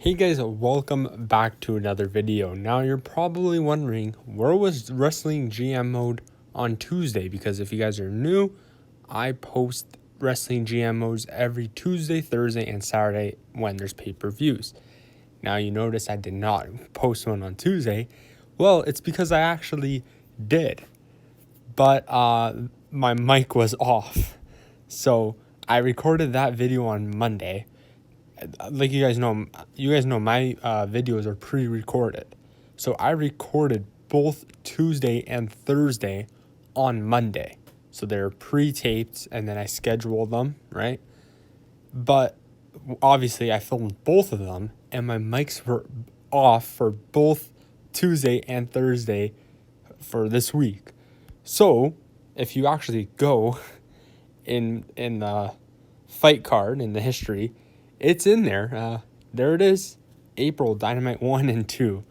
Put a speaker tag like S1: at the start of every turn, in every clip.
S1: Hey guys, welcome back to another video. Now you're probably wondering, where was Wrestling GM mode on Tuesday? Because if you guys are new, I post Wrestling GM modes every Tuesday, Thursday, and Saturday when there's pay-per-views. Now you notice I did not post one on Tuesday. Well, it's because I actually did. But my mic was off. So I recorded that video on Monday. Like you guys know my videos are pre-recorded. So I recorded both Tuesday and Thursday on Monday. So they're pre-taped and then I scheduled them, right? But obviously I filmed both of them and my mics were off for both Tuesday and Thursday for this week. So if you actually go in the fight card in the history, it's in there. There it is. April Dynamite 1 and 2.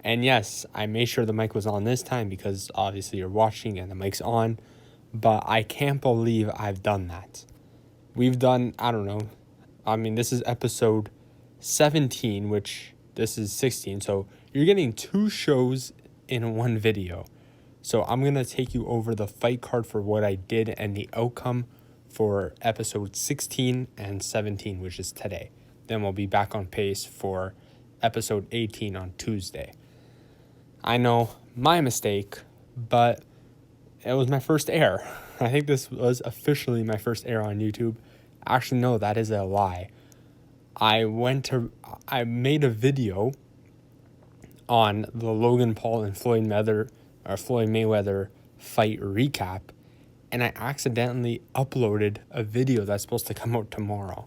S1: And yes, I made sure the mic was on this time because obviously you're watching and the mic's on. But I can't believe I've done that. We've done, I don't know. I mean, this is episode 17, which this is 16. So you're getting 2 shows in one video. So I'm going to take you over the fight card for what I did and the outcome for episode 16 and 17, which is today. Then we'll be back on pace for episode 18 on Tuesday. I know, my mistake, but it was my first air. I think this was officially my first air on YouTube. Actually, no, that is a lie. I made a video on the Logan Paul and Floyd Mayweather fight recap, and I accidentally uploaded a video that's supposed to come out tomorrow.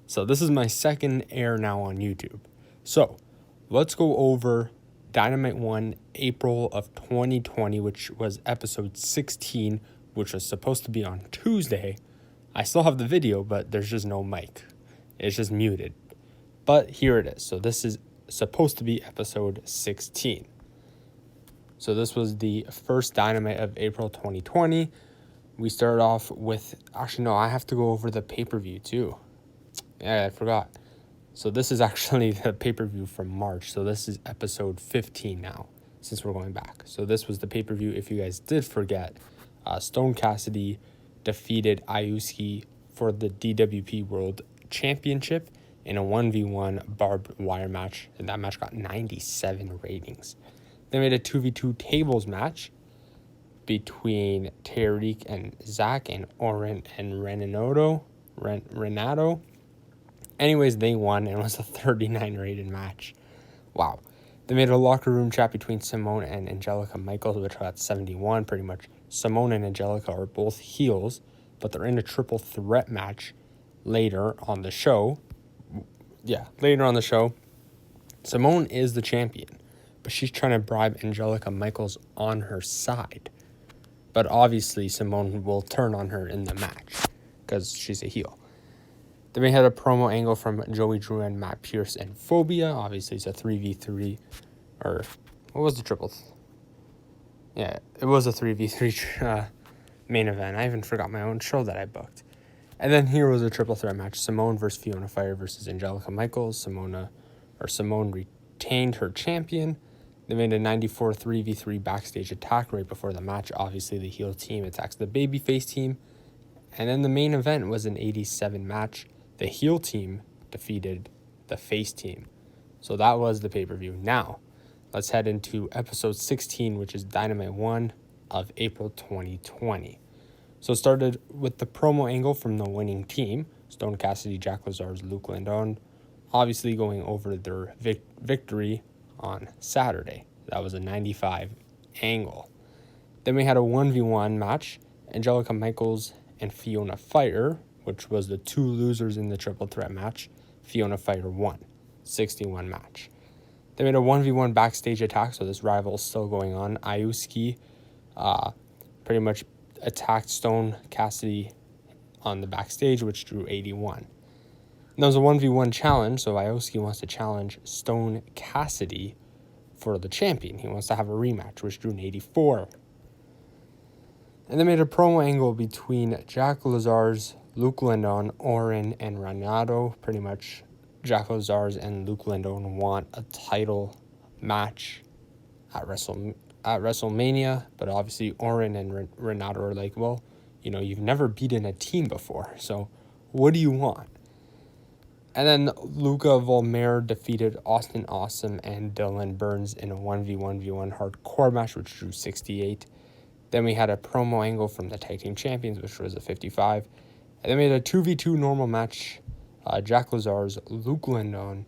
S1: So this is my second air now on YouTube. So let's go over Dynamite 1 April of 2020, which was episode 16, which was supposed to be on Tuesday. I still have the video, but there's just no mic. It's just muted. But here it is. So this is supposed to be episode 16. So this was the first Dynamite of April 2020. We started off with, actually no, I have to go over the pay-per-view too. Yeah, I forgot. So this is actually the pay-per-view from March. So this is episode 15 now, since we're going back. So this was the pay-per-view, if you guys did forget. Stone Cassidy defeated Iuski for the DWP World Championship in a 1v1 barbed wire match. And that match got 97 ratings. They made a 2v2 tables match between Tariq and Zach and Oren and Renato. Anyways, they won and it was a 39 rated match. Wow. They made a locker room chat between Simone and Angelica Michaels, which got 71. Pretty much Simone and Angelica are both heels, but they're in a triple threat match later on the show. Later on the show. Simone is the champion, but she's trying to bribe Angelica Michaels on her side. But obviously, Simone will turn on her in the match because she's a heel. Then we had a promo angle from Joey Drew and Matt Pierce and Phobia. Obviously, it's a 3v3. Or, what was the triple? Yeah, it was a 3v3 main event. I even forgot my own show that I booked. And then here was a triple threat match. Simone versus Fiona Fire versus Angelica Michaels. Simone retained her champion. They made a 94 3v3 backstage attack right before the match. Obviously, the heel team attacks the babyface team. And then the main event was an 87 match. The heel team defeated the face team. So that was the pay-per-view. Now, let's head into episode 16, which is Dynamite 1 of April 2020. So it started with the promo angle from the winning team. Stone Cassidy, Jack Lazar's, Luke Landon, obviously going over their victory on Saturday. That was a 95 angle. Then we had a 1v1 match. Angelica Michaels and Fiona Fire, which was the 2 losers in the triple threat match. Fiona Fire won. 61 match. They made a 1v1 backstage attack, so this rival is still going on. Iuski pretty much attacked Stone Cassidy on the backstage, which drew 81. And there was a 1v1 challenge, so Iuski wants to challenge Stone Cassidy for the champion. He wants to have a rematch, which drew an 84. And they made a promo angle between Jack Lazar's, Luke Landon, Oren, and Renato. Pretty much Jack Lazars and Luke Lindon want a title match at WrestleMania, but obviously Orin and Renato are like, well, you know, you've never beaten a team before, so what do you want? And then Luca Volmer defeated Austin Awesome and Dylan Burns in a 1v1v1 hardcore match, which drew 68. Then we had a promo angle from the Tag Team Champions, which was a 55. And then we had a 2v2 normal match, Jack Lazars, Luke Lindon,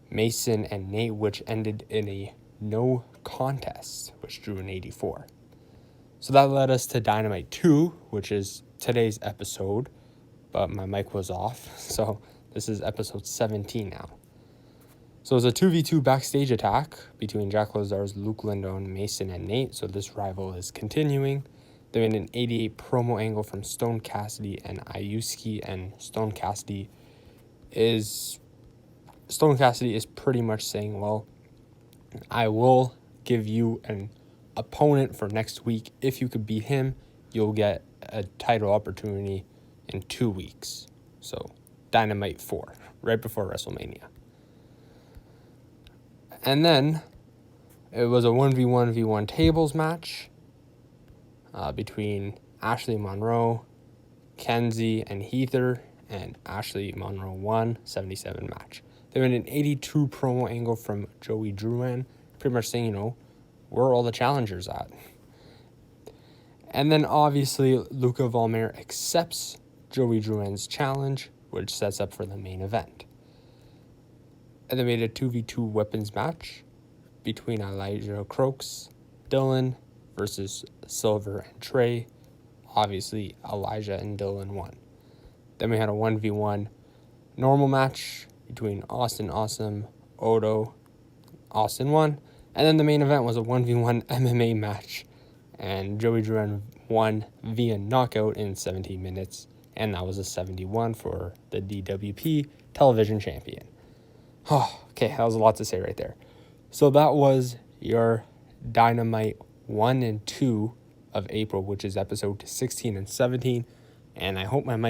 S1: Mason, and Nate, which ended in a no contest, which drew an 84. So that led us to Dynamite 2, which is today's episode, but my mic was off, so this is episode 17 now. So it was a 2v2 backstage attack between Jack Lazars, Luke Lindon, Mason, and Nate, so this rival is continuing. They made an 88 promo angle from Stone Cassidy and Ayuski, and Stone Cassidy is pretty much saying, well, I will give you an opponent for next week. If you could beat him, you'll get a title opportunity in 2 weeks. So Dynamite 4, right before WrestleMania. And then it was a 1v1v1 tables match between Ashley Monroe, Kenzie, and Heather, and Ashley Monroe won 77 match. They went an 82 promo angle from Joey Druan, pretty much saying, you know, where are all the challengers at? And then obviously Luca Volmer accepts Joey Druan's challenge, which sets up for the main event. And they made a 2v2 weapons match between Elijah Croaks, Dylan versus Silver and Trey. Obviously, Elijah and Dylan won. Then we had a 1v1 normal match between Austin Awesome, Odo. Austin won. And then the main event was a 1v1 MMA match. And Joey Druan won via knockout in 17 minutes. And that was a 71 for the DWP television champion. Oh, okay, that was a lot to say right there. So that was your Dynamite 1 and 2 of April, which is episode 16 and 17. And I hope my mic